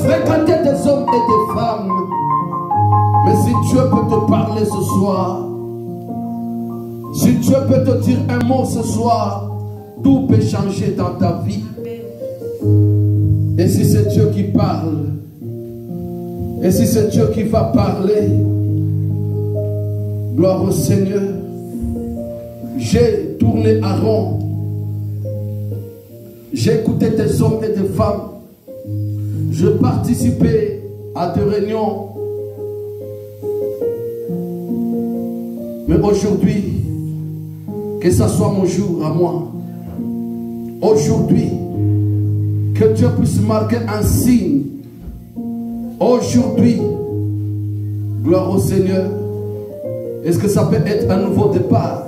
fréquenté des hommes et des femmes. Mais si Dieu peut te parler ce soir, si Dieu peut te dire un mot ce soir, tout peut changer dans ta vie. Et si c'est Dieu qui parle, et si c'est Dieu qui va parler, gloire au Seigneur. J'ai tourné à rond. J'ai écouté des hommes et des femmes. Je participais à des réunions. Mais aujourd'hui, que ce soit mon jour à moi. Aujourd'hui, que Dieu puisse marquer un signe. Aujourd'hui, gloire au Seigneur. Est-ce que ça peut être un nouveau départ?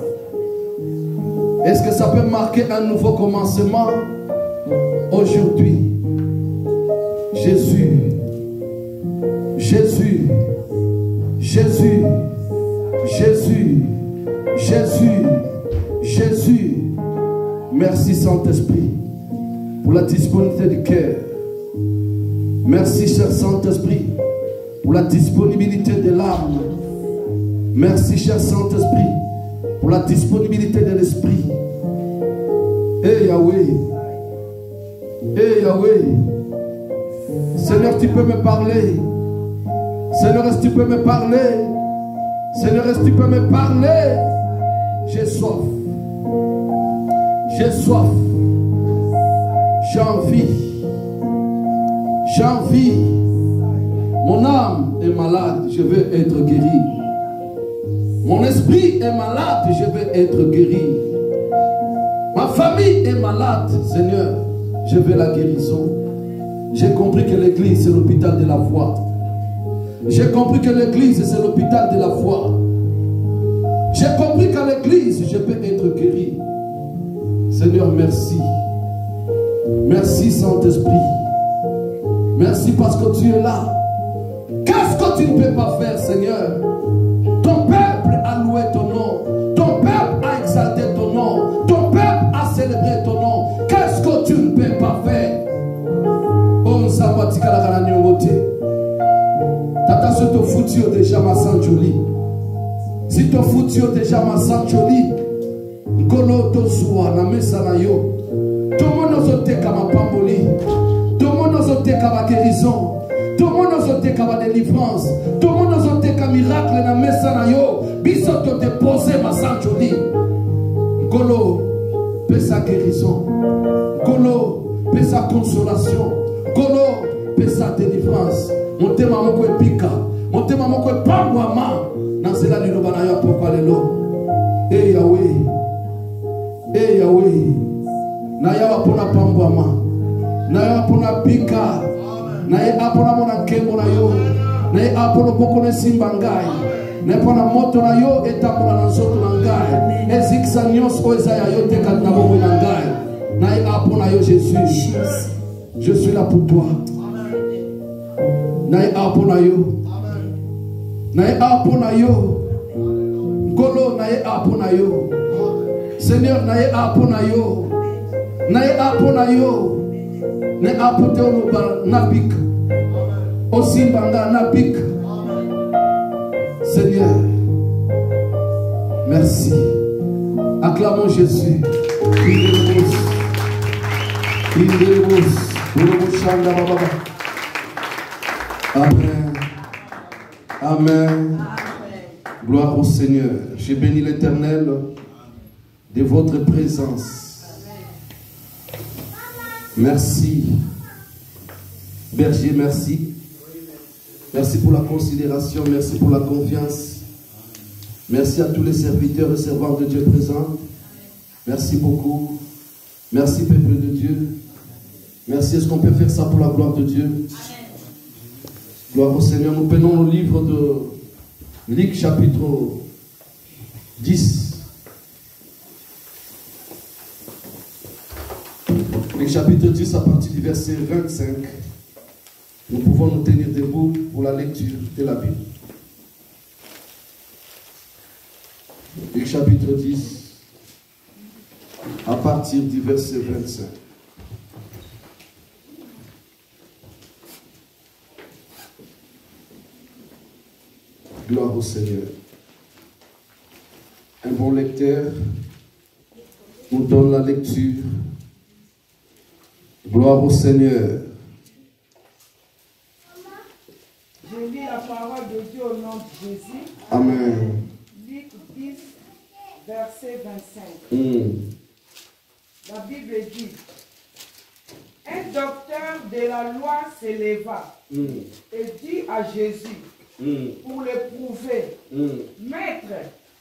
Est-ce que ça peut marquer un nouveau commencement? Aujourd'hui, Jésus, Jésus, Jésus, Jésus, Jésus, Jésus. Merci Saint-Esprit pour la disponibilité du cœur. Merci cher Saint-Esprit pour la disponibilité de l'âme. Merci cher Saint-Esprit pour la disponibilité de l'esprit. Eh Yahweh, eh Yahweh, Seigneur, tu peux me parler. Seigneur, est-ce que tu peux me parler? Seigneur, est-ce que tu peux me parler? J'ai soif. J'ai soif. J'ai envie. J'ai envie. Mon âme est malade, je veux être guéri. Mon esprit est malade, je veux être guéri. Ma famille est malade, Seigneur, je veux la guérison. J'ai compris que l'église c'est l'hôpital de la foi. J'ai compris que l'église c'est l'hôpital de la foi. J'ai compris qu'à l'église je peux être guéri. Seigneur, merci. Merci Saint-Esprit. Merci parce que tu es là. Qu'est-ce que tu ne peux pas faire, Seigneur? Ton peuple a loué ton nom. Ton peuple a exalté ton nom. Ton peuple a célébré ton nom. Qu'est-ce que tu ne peux pas faire? Oh, ça va t'y la Tata, si te foutu déjà ma Sainte Jolie. Si te foutu déjà ma Sainte Jolie. Ngolo to soa na mesa na yo. Tout le monde nous a ma pamboli. Tout le monde nous a ma guérison. Tout le monde nous a ma délivrance. Tout le monde nous a miracle na mesa na yo. Biso te déposer ma Sainte Jolie. Ngolo peut sa guérison. Ngolo peut sa consolation. Ngolo peut sa délivrance. Monte maman ko epika. Monte maman ko pambwama. Dans cela ni lobana ya pourquoi lelo. Eh Yahweh. Eh Yahweh. Na ya pona pambwama. Na ya pona pika. Na ya pona mona kembo na yo. Na ya pona boko ne simbangai. Na pona moto na yo etamona na nzoto na ngai. Eziksa nyonso ezaya yo tekat na bobo na ngai. Na ya pona yo Jésus. Je suis là pour toi. Na ya pona yo. Na ya pona yo. Golo na ya pona yo. Seigneur, na ya pona yo. Na ya pona yo. Na apote onoba na bik. Osimbanga na bik. Seigneur, merci. Acclamons Jésus. Amen. Amen. Gloire au Seigneur. Je bénis l'Éternel de votre présence. Merci. Berger, merci. Merci pour la considération, merci pour la confiance. Merci à tous les serviteurs et servantes de Dieu présents. Merci beaucoup. Merci peuple de Dieu. Merci. Est-ce qu'on peut faire ça pour la gloire de Dieu? Gloire au Seigneur. Nous prenons le livre de Luc chapitre 10. Luc chapitre 10 à partir du verset 25. Nous pouvons nous tenir debout pour la lecture de la Bible. Luc chapitre 10 à partir du verset 25. Gloire au Seigneur. Un bon lecteur nous donne la lecture. Gloire au Seigneur. Je lis la parole de Dieu au nom de Jésus. Amen. Luc 10, verset 25. La Bible dit, un docteur de la loi s'éleva et dit à Jésus, pour le prouver, Maître,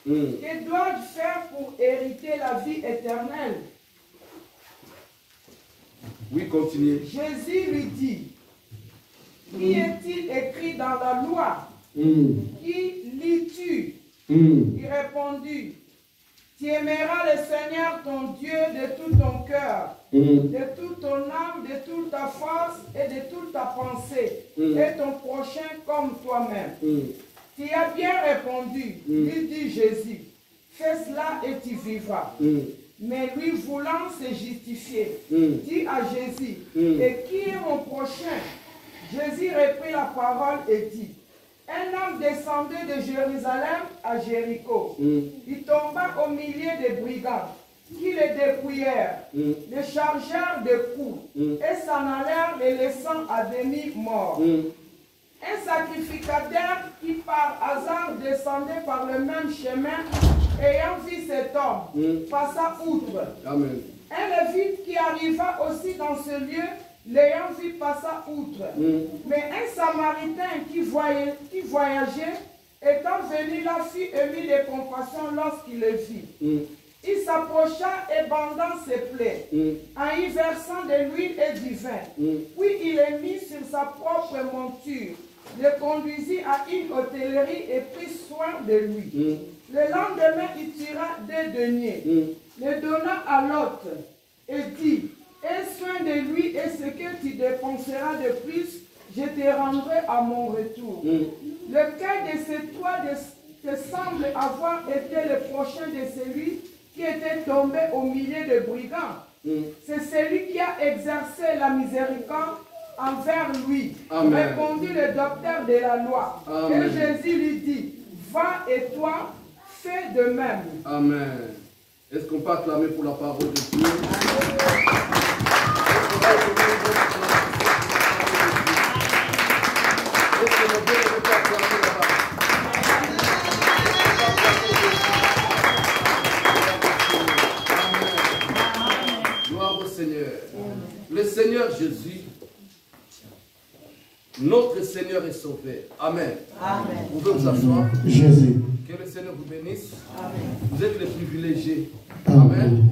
que dois-je faire pour hériter la vie éternelle? Oui, continuez. Jésus lui dit, qu'y est-il écrit dans la loi? Qui lis-tu? Il répondit, tu aimeras le Seigneur ton Dieu de tout ton cœur, de toute ton âme, de toute ta force et de toute ta pensée, et ton prochain comme toi-même. Tu as bien répondu, lui dit Jésus, fais cela et tu vivras. Mais lui voulant se justifier, dit à Jésus, et qui est mon prochain? Jésus reprit la parole et dit, un homme descendait de Jérusalem à Jéricho. Il tomba au milieu des brigands qui le dépouillèrent, le chargèrent de coups et s'en allèrent le laissant à demi mort. Un sacrificateur qui par hasard descendait par le même chemin, ayant vu cet homme, passa outre. Amen. Un lévite qui arriva aussi dans ce lieu, l'ayant vu passa outre. Mais un samaritain qui voyageait, étant venu là, fut ému de compassion lorsqu'il le vit. Il s'approcha et bandant ses plaies, en y versant de l'huile et du vin. Puis il le mit sur sa propre monture, le conduisit à une hôtellerie et prit soin de lui. Le lendemain, il tira 2 deniers, le donna à l'autre et dit, aie soin de lui et ce que tu dépenseras de plus, je te rendrai à mon retour. Lequel de ces trois te semble avoir été le prochain de celui qui était tombé au milieu de brigands? C'est celui qui a exercé la miséricorde envers lui. Amen. Répondit le docteur de la loi. Amen. Et Jésus lui dit, va et toi, fais de même. Amen. Est-ce qu'on peut acclamer pour la parole de Dieu? Gloire au Seigneur. Le Seigneur Jésus, notre Seigneur et Sauveur. Amen. Amen. Vous pouvez vous asseoir. Jésus. Que le Seigneur vous bénisse. Amen. Vous êtes les privilégiés. Amen. Amen.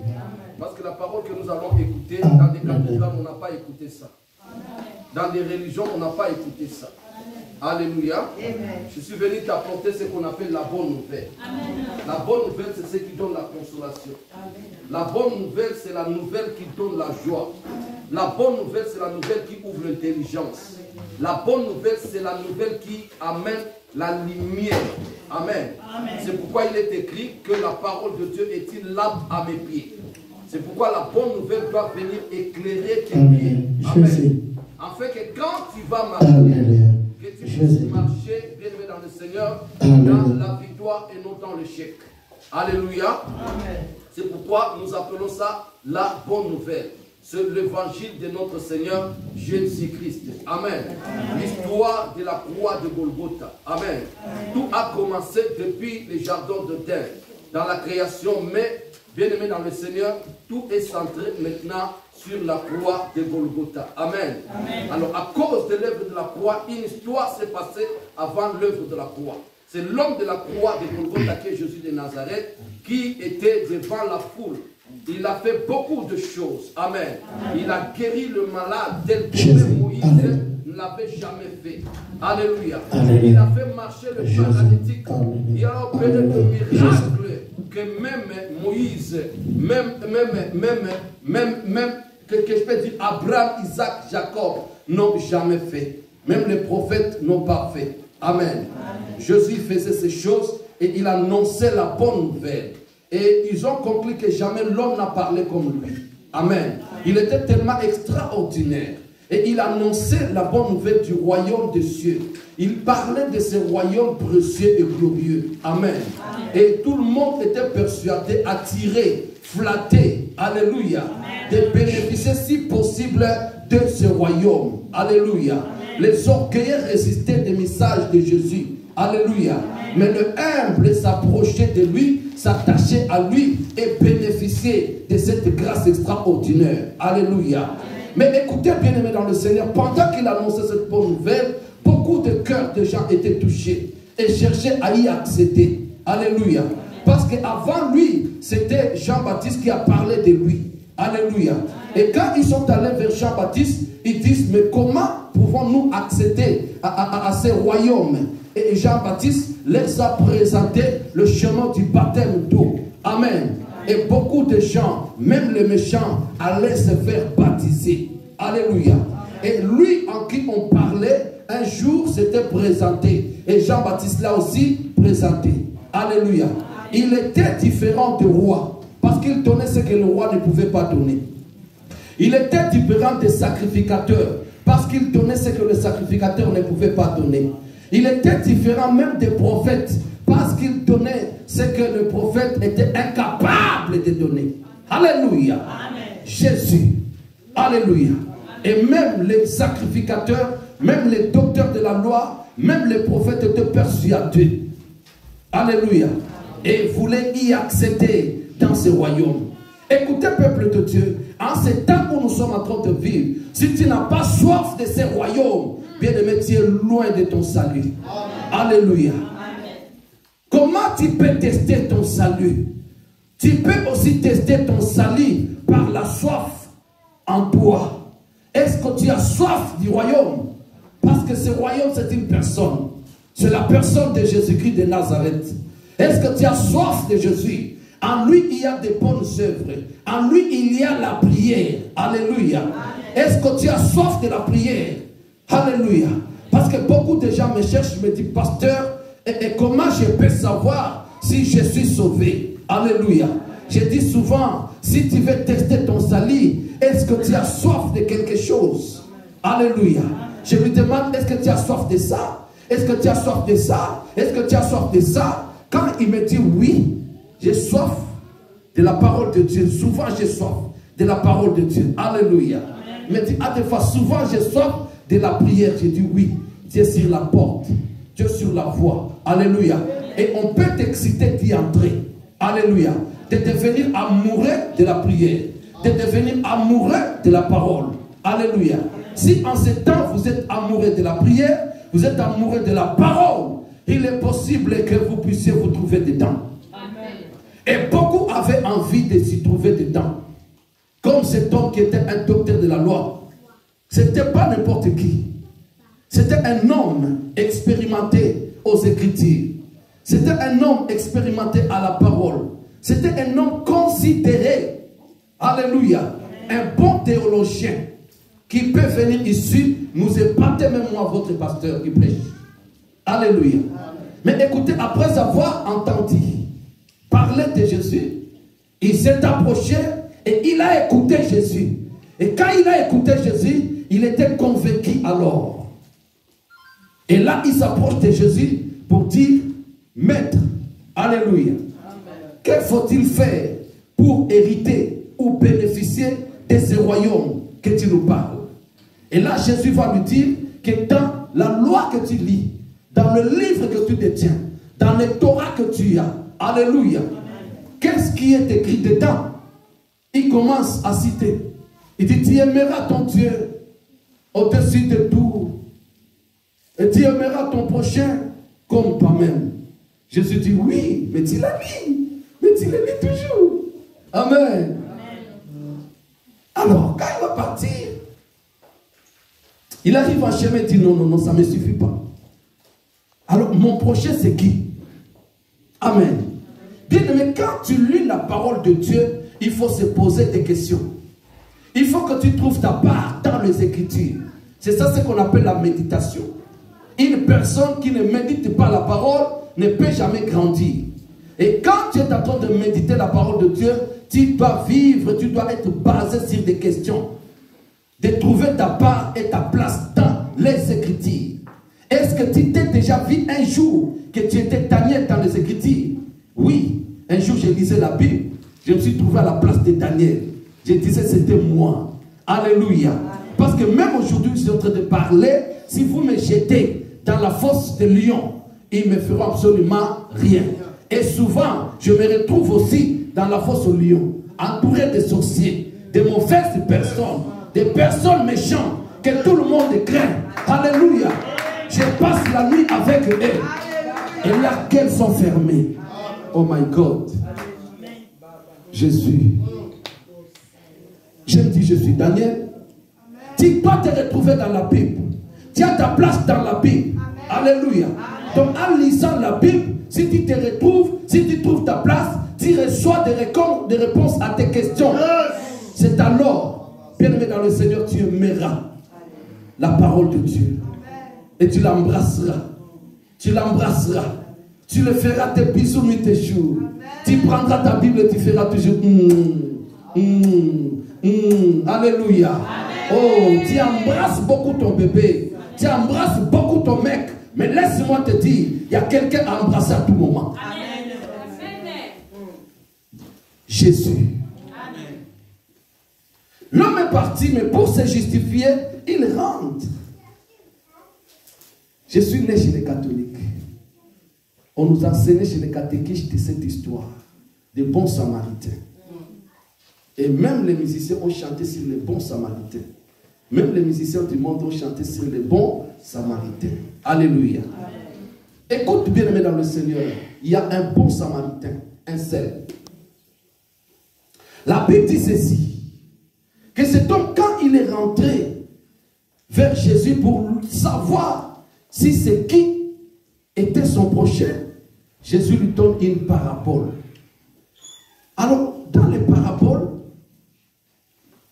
Parce que la parole que nous allons écouter, dans des cathédrales, on n'a pas écouté ça. Amen. Dans des religions, on n'a pas écouté ça. Amen. Alléluia. Amen. Je suis venu t'apporter ce qu'on appelle la bonne nouvelle. Amen. La bonne nouvelle, c'est ce qui donne la consolation. Amen. La bonne nouvelle, c'est la nouvelle qui donne la joie. Amen. La bonne nouvelle, c'est la nouvelle qui ouvre l'intelligence. La bonne nouvelle, c'est la nouvelle qui amène la lumière. Amen. Amen. C'est pourquoi il est écrit que la parole de Dieu est une lampe à mes pieds. C'est pourquoi la bonne nouvelle doit venir éclairer tes pieds. Amen. Afin que quand tu vas marcher, que tu puisses marcher, bien aimé dans le Seigneur, dans la victoire et non dans l'échec. Alléluia. Amen. C'est pourquoi nous appelons ça la bonne nouvelle. C'est l'évangile de notre Seigneur Jésus-Christ. Amen. L'histoire de la croix de Golgotha. Amen. Amen. Tout a commencé depuis les jardins d'Éden, dans la création, mais bien aimé dans le Seigneur, tout est centré maintenant sur la croix de Golgotha. Amen. Amen. Alors, à cause de l'œuvre de la croix, une histoire s'est passée avant l'œuvre de la croix. C'est l'homme de la croix de Golgotha qui est Jésus de Nazareth, qui était devant la foule. Il a fait beaucoup de choses. Amen. Amen. Il a guéri le malade tel que Moïse ne l'avait jamais fait. Alléluia. Amen. Il a fait marcher le paralytique. Il a opéré de miracles que même Moïse, que je peux dire Abraham, Isaac, Jacob n'ont jamais fait. Même les prophètes n'ont pas fait. Amen. Amen. Jésus faisait ces choses et il annonçait la bonne nouvelle. Et ils ont conclu que jamais l'homme n'a parlé comme lui. Amen. Il était tellement extraordinaire Et il annonçait la bonne nouvelle du royaume des cieux. Il parlait de ce royaume précieux et glorieux. Amen. Et tout le monde était persuadé, attiré, flatté. Alléluia. De bénéficier si possible de ce royaume. Alléluia. Les orgueilleux résistaient des messages de Jésus. Alléluia. Mais le humble s'approchait de lui, s'attachait à lui et bénéficiait de cette grâce extraordinaire. Alléluia. Mais écoutez bien aimé dans le Seigneur, pendant qu'il annonçait cette bonne nouvelle, beaucoup de cœurs de gens étaient touchés et cherchaient à y accéder. Alléluia. Parce qu'avant lui, c'était Jean-Baptiste qui a parlé de lui. Alléluia. Et quand ils sont allés vers Jean-Baptiste, ils disent, mais comment pouvons-nous accéder à ce royaume? Et Jean-Baptiste leur a présenté le chemin du baptême d'eau. Amen. Et beaucoup de gens, même les méchants, allaient se faire baptiser. Alléluia. Et lui en qui on parlait, un jour s'était présenté. Et Jean-Baptiste l'a aussi présenté. Alléluia. Il était différent du roi. Parce qu'il donnait ce que le roi ne pouvait pas donner. Il était différent des sacrificateurs. Parce qu'il donnait ce que le sacrificateur ne pouvait pas donner. Il était différent même des prophètes. Parce qu'il donnait ce que le prophète était incapable de donner. Alléluia. Amen. Jésus. Alléluia. Et même les sacrificateurs, même les docteurs de la loi, même les prophètes étaient persuadés. Alléluia. Et voulaient y accéder dans ce royaume. Écoutez, peuple de Dieu, en ces temps où nous sommes en train de vivre, si tu n'as pas soif de ce royaume, bien aimé, tu es loin de ton salut. Amen. Alléluia. Amen. Comment tu peux tester ton salut? Tu peux aussi tester ton salut par la soif en toi. Est-ce que tu as soif du royaume? Parce que ce royaume, c'est une personne. C'est la personne de Jésus-Christ de Nazareth. Est-ce que tu as soif de Jésus? En lui, il y a des bonnes œuvres. En lui, il y a la prière. Alléluia. Est-ce que tu as soif de la prière? Alléluia. Parce que beaucoup de gens me cherchent, me disent, pasteur, et comment je peux savoir si je suis sauvé? Alléluia. Je dis souvent, si tu veux tester ton salut, est-ce que tu as soif de quelque chose? Alléluia. Je lui demande, est-ce que tu as soif de ça? Est-ce que tu as soif de ça? Est-ce que tu as soif de ça? Quand il me dit oui, j'ai soif de la parole de Dieu. Souvent j'ai soif de la parole de Dieu. Alléluia. Il me dit, ah, des fois, souvent j'ai soif de la prière. J'ai dit oui, Dieu est sur la porte. Dieu est sur la voie. Alléluia. Et on peut t'exciter d'y entrer. Alléluia. De devenir amoureux de la prière. De devenir amoureux de la parole. Alléluia. Si en ce temps vous êtes amoureux de la prière, vous êtes amoureux de la parole, il est possible que vous puissiez vous trouver dedans. Amen. Et beaucoup avaient envie de s'y trouver dedans. Comme cet homme qui était un docteur de la loi. Ce n'était pas n'importe qui. C'était un homme expérimenté aux Écritures. C'était un homme expérimenté à la parole. C'était un homme considéré. Alléluia. Un bon théologien qui peut venir ici nous épater, même moi, votre pasteur qui prêche. Alléluia. Mais écoutez, après avoir entendu parler de Jésus, il s'est approché et il a écouté Jésus. Et quand il a écouté Jésus, il était convaincu alors. Et là, il s'approche de Jésus pour dire, Maître, alléluia, que faut-il faire pour hériter ou bénéficier de ce royaume que tu nous parles? Et là, Jésus va lui dire que dans la loi que tu lis, dans le livre que tu détiens, dans le Torah que tu as, alléluia, qu'est-ce qui est écrit dedans? Il commence à citer. Il dit, tu aimeras ton Dieu au-dessus de tout. Et tu aimeras ton prochain comme toi-même. Jésus dit, oui, mais tu l'as lu. Mais tu le lis toujours. Amen. Alors, quand il va partir, il arrive en chemin et dit, non, non, non, ça ne me suffit pas. Alors, mon prochain, c'est qui? Amen. Bien aimé, quand tu lis la parole de Dieu, il faut se poser des questions. Il faut que tu trouves ta part dans les Écritures. C'est ça ce qu'on appelle la méditation. Une personne qui ne médite pas la parole ne peut jamais grandir. Et quand tu es en train de méditer la parole de Dieu, tu dois vivre, tu dois être basé sur des questions. de trouver ta part et ta place dans les Écritures. Est-ce que tu t'es déjà vu un jour que tu étais Daniel dans les Écritures? Oui, un jour je lisais la Bible, je me suis trouvé à la place de Daniel. Je disais c'était moi. Alléluia. Parce que même aujourd'hui, je suis en train de parler, si vous me jetez dans la fosse de lion, ils ne me feront absolument rien. Et souvent, je me retrouve aussi dans la fosse aux lions, entouré de sorciers, de mauvaises personnes, de personnes méchantes, que tout le monde craint. Alléluia. Je passe la nuit avec eux. Et là, qu'elles sont fermées. Oh my God. Jésus. Je me dis, je suis Daniel. Tu dois te retrouver dans la Bible. Tu as ta place dans la Bible. Alléluia. Donc en lisant la Bible, si tu te retrouves, si tu trouves ta place, tu reçois des réponses à tes questions. C'est alors, bien-aimé dans le Seigneur, tu aimeras la parole de Dieu. Et tu l'embrasseras. Tu l'embrasseras. Tu le feras tes bisous nuit et jour. Tu prendras ta Bible et tu feras toujours Alléluia. Oh, tu embrasses beaucoup ton bébé. Tu embrasses beaucoup ton mec. Mais laisse-moi te dire, il y a quelqu'un à embrasser à tout moment. Amen. Jésus. L'homme est parti, mais pour se justifier, il rentre. Je suis né chez les catholiques. On nous a enseigné chez les catéchistes cette histoire des bons samaritains. Et même les musiciens ont chanté sur les bons samaritains. Même les musiciens du monde ont chanté sur les bons samaritains. Alléluia. Amen. Écoute bien aimé dans le Seigneur, il y a un bon samaritain, un seul. La Bible dit ceci, que cet homme, quand il est rentré vers Jésus pour savoir si c'est qui était son prochain, Jésus lui donne une parabole. Alors, dans les paraboles,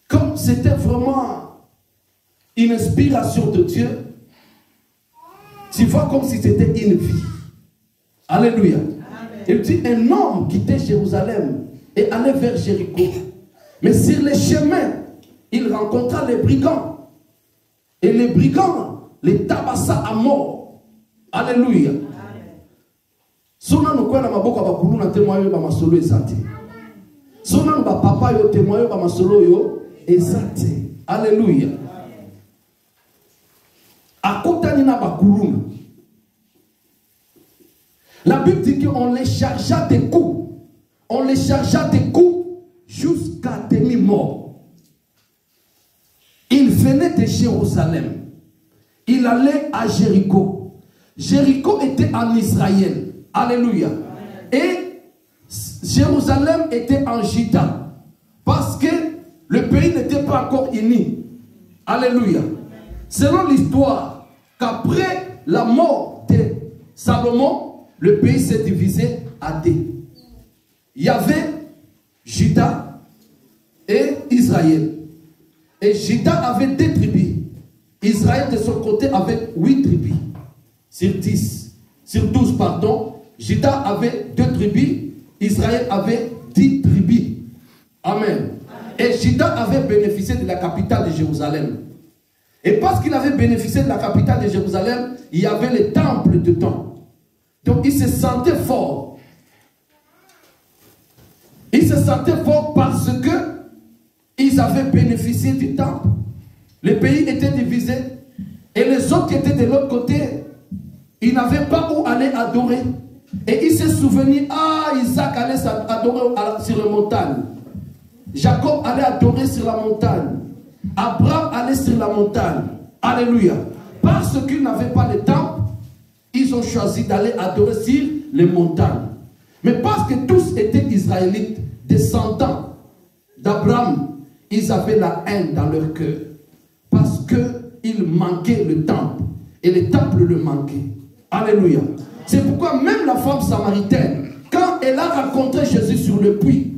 comme c'était vraiment une inspiration de Dieu, tu vois comme si c'était une vie. Alléluia. Amen. Il dit, un homme quittait Jérusalem et allait vers Jéricho. Mais sur le chemin, il rencontra les brigands. Et les brigands les tabassa à mort. Alléluia. Sona no kwena maboko bakulu na témoigner ba masolo ezati. Sona no ba papa yo témoigner ba masolo yo ezati. Alléluia. Akotani na bakulu. La Bible dit qu'on les chargea des coups. On les chargea des coups jusqu'à demi-mort. Il venait de Jérusalem. Il allait à Jéricho. Jéricho était en Israël. Alléluia. Et Jérusalem était en Juda. Parce que le pays n'était pas encore uni. Alléluia. Selon l'histoire, qu'après la mort de Salomon, le pays s'est divisé à deux. Il y avait Juda et Israël. Et Juda avait 2 tribus. Israël de son côté avait 8 tribus. Sur 12, pardon. Juda avait 2 tribus. Israël avait 10 tribus. Amen. Et Juda avait bénéficié de la capitale de Jérusalem. Et parce qu'il avait bénéficié de la capitale de Jérusalem, il y avait le temple dedans. Donc il se sentait fort. Il se sentait fort parce que ils avaient bénéficié du temple. Le pays était divisé. Et les autres qui étaient de l'autre côté, ils n'avaient pas où aller adorer. Et il s'est souvenu, Isaac allait adorer sur la montagne. Jacob allait adorer sur la montagne. Abraham allait sur la montagne. Alléluia. Parce qu'ils n'avaient pas le temple, ils ont choisi d'aller adorer sur les montagnes. Mais parce que tous étaient israélites, descendants d'Abraham, ils avaient la haine dans leur cœur. Parce qu'il manquait le temple. Et le temple le manquait. Alléluia. C'est pourquoi même la femme samaritaine, quand elle a rencontré Jésus sur le puits,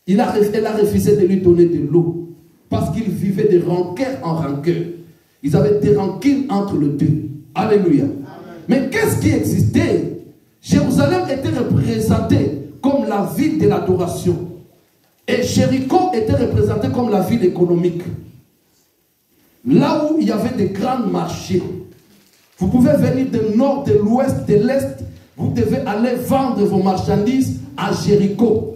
elle a refusé de lui donner de l'eau. Parce qu'ils vivaient de rancœur en rancœur. Ils avaient des rancunes entre les deux. Alléluia. Amen. Mais qu'est-ce qui existait? Jérusalem était représentée comme la ville de l'adoration. Et Jéricho était représenté comme la ville économique. là où il y avait des grands marchés. Vous pouvez venir du nord, de l'ouest, de l'est. Vous devez aller vendre vos marchandises à Jéricho.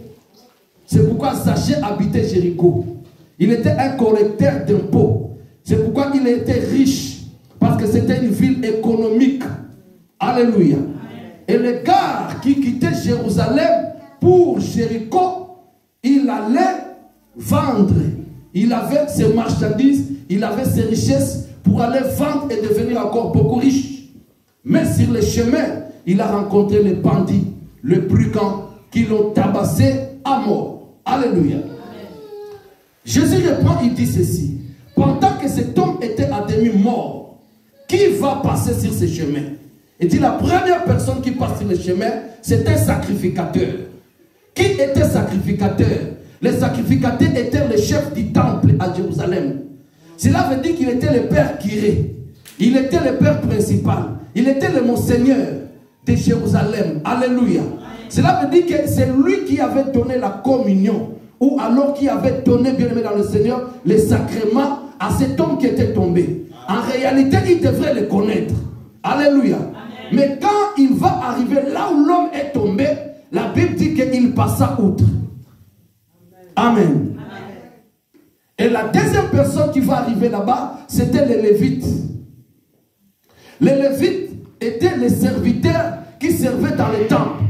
C'est pourquoi Zachée habitait Jéricho. Il était un collecteur d'impôts. C'est pourquoi il était riche. Parce que c'était une ville économique. Alléluia. Et le gars qui quittait Jérusalem pour Jéricho, il allait vendre. Il avait ses marchandises, il avait ses richesses pour aller vendre et devenir encore beaucoup riche. Mais sur le chemin, il a rencontré les bandits, les brigands, qui l'ont tabassé à mort. Alléluia. Amen. Jésus répond, il dit ceci. Pendant que cet homme était à demi mort, qui va passer sur ce chemin? Il dit la première personne qui passe sur le chemin, c'est un sacrificateur. Qui était sacrificateur? Les sacrificateurs étaient les chefs du temple à Jérusalem. Cela veut dire qu'il était le père Kiré. Il était le père principal. Il était le monseigneur de Jérusalem. Alléluia. Cela veut dire que c'est lui qui avait donné la communion, ou alors qui avait donné, bien aimé dans le Seigneur, les sacrements à cet homme qui était tombé. En réalité, il devrait le connaître. Alléluia. Amen. Mais quand il va arriver là où l'homme est tombé, la Bible dit qu'il passa outre. Amen. Amen. Et la deuxième personne qui va arriver là-bas, c'était les Lévites. Les Lévites étaient les serviteurs qui servaient dans les temples.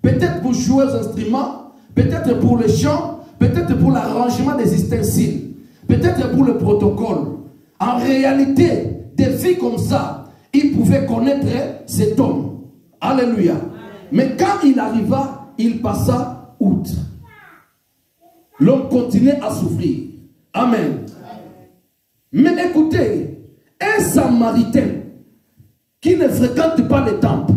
Peut-être pour jouer aux instruments, peut-être pour le chant, peut-être pour l'arrangement des ustensiles, peut-être pour le protocole. En réalité, des filles comme ça, ils pouvaient connaître cet homme. Alléluia. Amen. Mais quand il arriva, il passa outre. L'homme continuait à souffrir. Amen. Mais écoutez, un Samaritain qui ne fréquente pas les temples,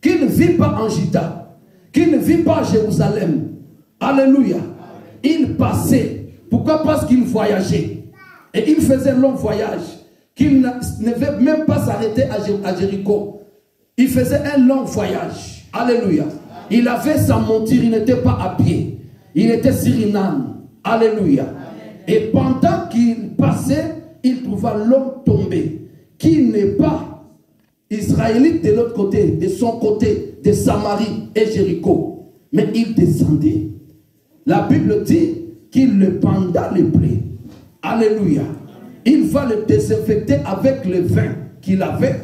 qui ne vit pas en Juda, qui ne vit pas à Jérusalem, alléluia, il passait. Pourquoi? Parce qu'il voyageait. Et il faisait un long voyage, qu'il ne devait même pas s'arrêter à Jéricho. Il faisait un long voyage. Alléluia. Il avait sa monture, il n'était pas à pied. Il était sur une âne. Alléluia. Et pendant qu'il passait, il trouva l'homme tombé, qui n'est pas israélite de l'autre côté, de son côté, de Samarie et Jéricho. Mais il descendait. La Bible dit qu'il le penda les plaies. Alléluia. Il va le désinfecter avec le vin qu'il avait.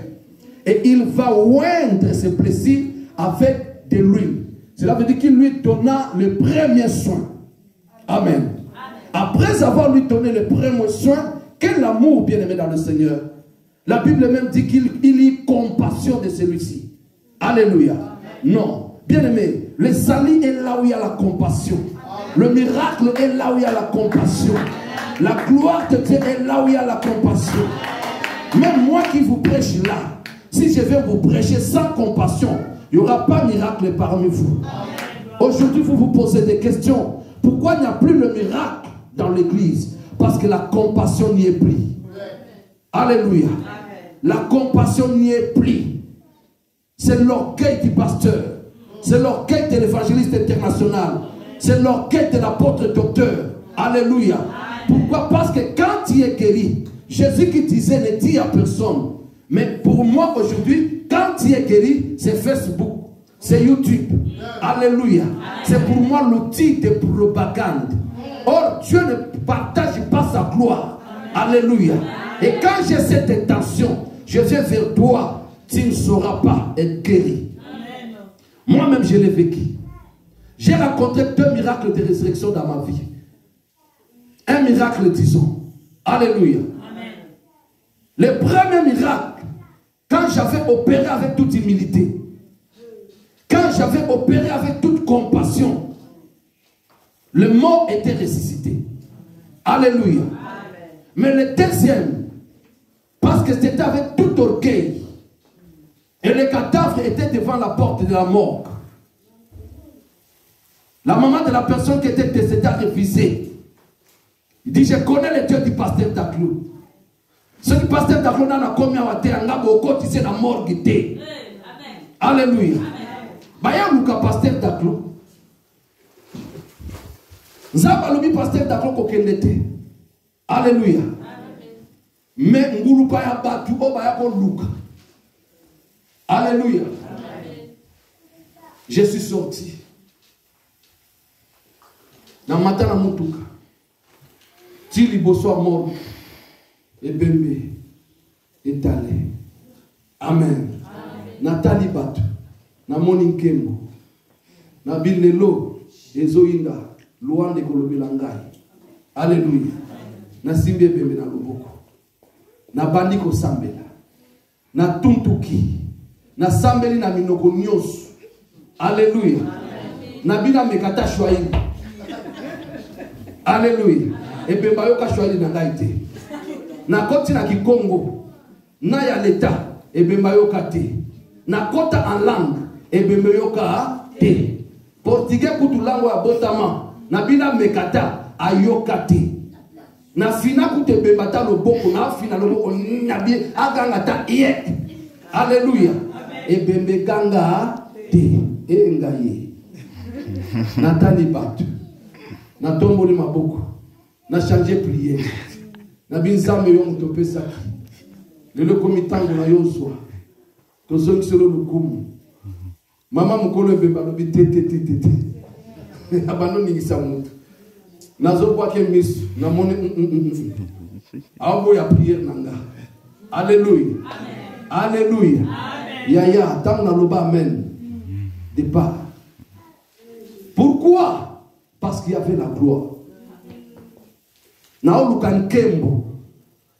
Et il va oindre ses blessures avec de l'huile. Cela veut dire qu'il lui donna le premier soin. Amen. Après avoir lui donné le premier soin, quel amour, bien-aimé dans le Seigneur. La Bible même dit qu'il eut compassion de celui-ci. Alléluia. Amen. Non. Bien-aimé, le salut est là où il y a la compassion. Le miracle est là où il y a la compassion. La gloire de Dieu est là où il y a la compassion. Même moi qui vous prêche là, si je vais vous prêcher sans compassion, il n'y aura pas de miracle parmi vous. Aujourd'hui, vous vous posez des questions. Pourquoi il n'y a plus le miracle dans l'église? Parce que la compassion n'y est plus. Alléluia. La compassion n'y est plus. C'est l'orgueil du pasteur. C'est l'orgueil de l'évangéliste international. C'est l'orgueil de l'apôtre docteur. Alléluia. Pourquoi? Parce que quand tu es guéri, Jésus qui disait ne dis à personne. Mais pour moi aujourd'hui, quand tu es guéri, c'est Facebook, c'est YouTube. Alléluia. C'est pour moi l'outil de propagande. Or, Dieu ne partage pas sa gloire. Alléluia. Et quand j'ai cette intention, je viens vers toi, tu ne sauras pas être guéri. Moi-même, je l'ai vécu. J'ai rencontré 2 miracles de résurrection dans ma vie. Un miracle, disons. Alléluia. Amen. Le premier miracle, quand j'avais opéré avec toute humilité, quand j'avais opéré avec toute compassion, le mort était ressuscité. Alléluia. Amen. Mais le deuxième, parce que c'était avec tout orgueil, et le cadavre était devant la porte de la morgue. La maman de la personne qui était décédée a refusé. Il dit, je connais le Dieu du pasteur Daclou. Ce qui pasteur Daclou n'a commis à terre, n'a pas tu sais la morgue. Alléluia. Baya Luka pasteur Daclou. Zaba lubi pasteur Daclou kokendete. Alléluia. Mais ngulupa ya batu oba ya luka. Alléluia. Je suis sorti. Dans le matin, dans Moutuka. Tili bosso à mort. Et bembe. Et talé. Amen. Natali batu. Na moninkembo. Na bilelo. Ezoinda. Luande kolobelangai. Alléluia. Na simbe bembe na luboko. Na bandiko sambela. Na tuntuki. Na sambeli na minoko nyos. Alléluia. Na bina mekata shwaili. Alléluia. Et bemba yoka shwaili na ngaite. Na koti na kikongo. Na ya leta. Et bemba yoka te. Na kota en langue. Et bemba yoka te. Portugais kutu langue ya botama. Na bina mekata ayoka te. Na fina kute bembata loboko. Na fina loboko. Nabi agangata iye. Alléluia. Et bembe ganga te. Et ngaye. Natali batu. Na tomboli maboko. Na changer prière. Na binzame yo mtope saki. Lelo komitango na yoswa. Tozo kisolo lukumu. Mama mukolo bemba lobi tete. Abano ningisa mutu. Nazo kwa ke misu. Na mone abo ya prière nanga. Alléluia. Alléluia. Yaya, tant na loba amen. Départ. Pourquoi? Parce qu'il y avait la gloire. Naolukan Kembo.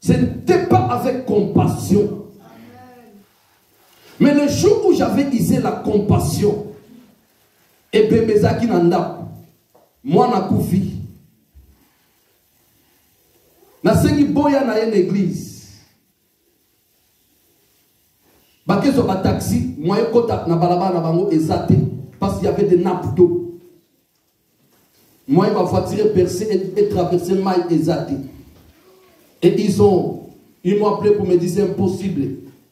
Ce n'était pas avec compassion. Mais le jour où j'avais usé la compassion, et Bembezaki Nanda, moi na koufi, na sengi boya na une église. Bakezo ba taxi, moi kota na balaba na bango ezate, parce qu'il y avait des nappes d'eau. Moi, ma voiture percée et traversée maille exatée. Et ils m'ont appelé pour me dire c'est impossible.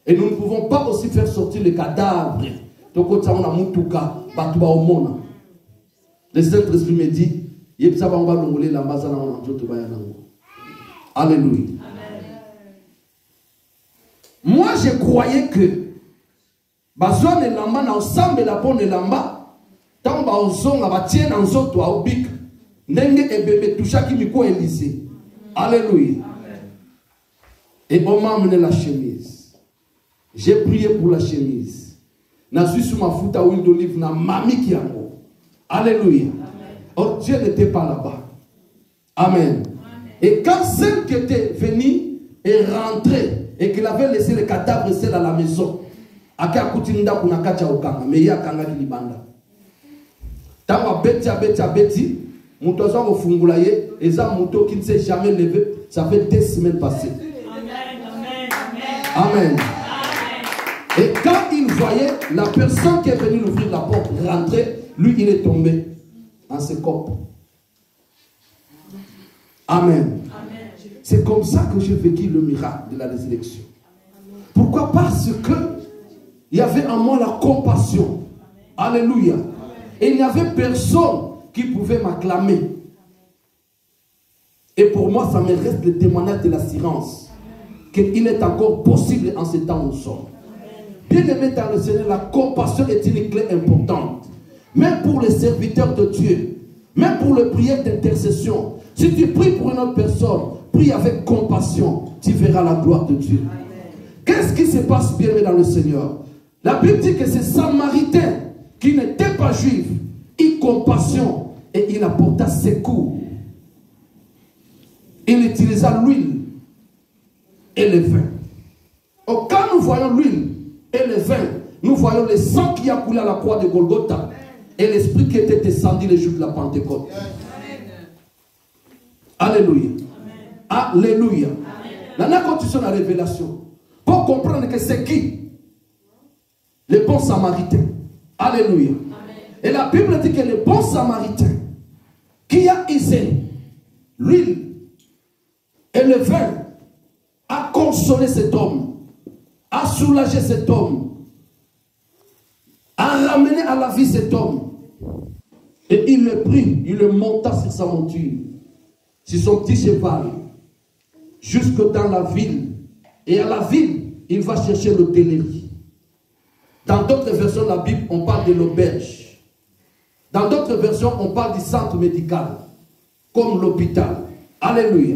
Et nous ne pouvons pas aussi faire sortir les cadavres. Donc, quand on a Moutuka, Batouba au monde. Le Saint-Esprit me dit, alléluia. Moi, je croyais que Bazouane et Lamba, ensemble, la bonne Lamba, tant que va tirer dans autres au bic. Nenge et bébé touchaki miko Élysée. Alléluia. Et on m'a amené la chemise. J'ai prié pour la chemise. Na suis sur ma foute à huile d'olive na mami qui a mort. Alléluia. Or Dieu n'était pas là-bas. Amen. Et quand celle qui était venue est rentrée et qu'il avait laissé le cadavre seul à la maison, aka kutinda kuna kacha okanga, mais ya kanga kilibanda. Tamba beti. Moutoza au Fungulaye, et ça, Mouto qui ne s'est jamais levé, ça fait des semaines passées. Amen. Et quand il voyait la personne qui est venue ouvrir la porte rentrer, lui il est tombé en ses copes. Amen. C'est comme ça que j'ai vécu le miracle de la résurrection. Pourquoi? Parce que il y avait en moi la compassion. Alléluia. Et il n'y avait personne qui pouvait m'acclamer. Et pour moi, ça me reste le témoignage de l'assurance qu'il est encore possible en ce temps où nous sommes. Bien aimé dans le Seigneur, la compassion est une clé importante. Même pour les serviteurs de Dieu, même pour les prières d'intercession. Si tu pries pour une autre personne, prie avec compassion, tu verras la gloire de Dieu. Qu'est-ce qui se passe, bien aimé dans le Seigneur? La Bible dit que ces Samaritains qui n'étaient pas juifs, il compassion et il apporta secours. Il utilisa l'huile et le vin. Oh, quand nous voyons l'huile et le vin, nous voyons le sang qui a coulé à la croix de Golgotha et l'esprit qui était descendu le jour de la Pentecôte. Alléluia. Alléluia. Là, quand tu sens la révélation, pour comprendre que c'est qui? Le bon Samaritain. Alléluia. Et la Bible dit que le bon Samaritain qui a usé l'huile et le vin a consolé cet homme, a soulagé cet homme, a ramené à la vie cet homme. Et il le prit, il le monta sur sa monture, sur son petit cheval. jusque dans la ville. Et à la ville, il va chercher l'hôtellerie. Dans d'autres versions de la Bible, on parle de l'auberge. Dans d'autres versions, on parle du centre médical, comme l'hôpital. Alléluia.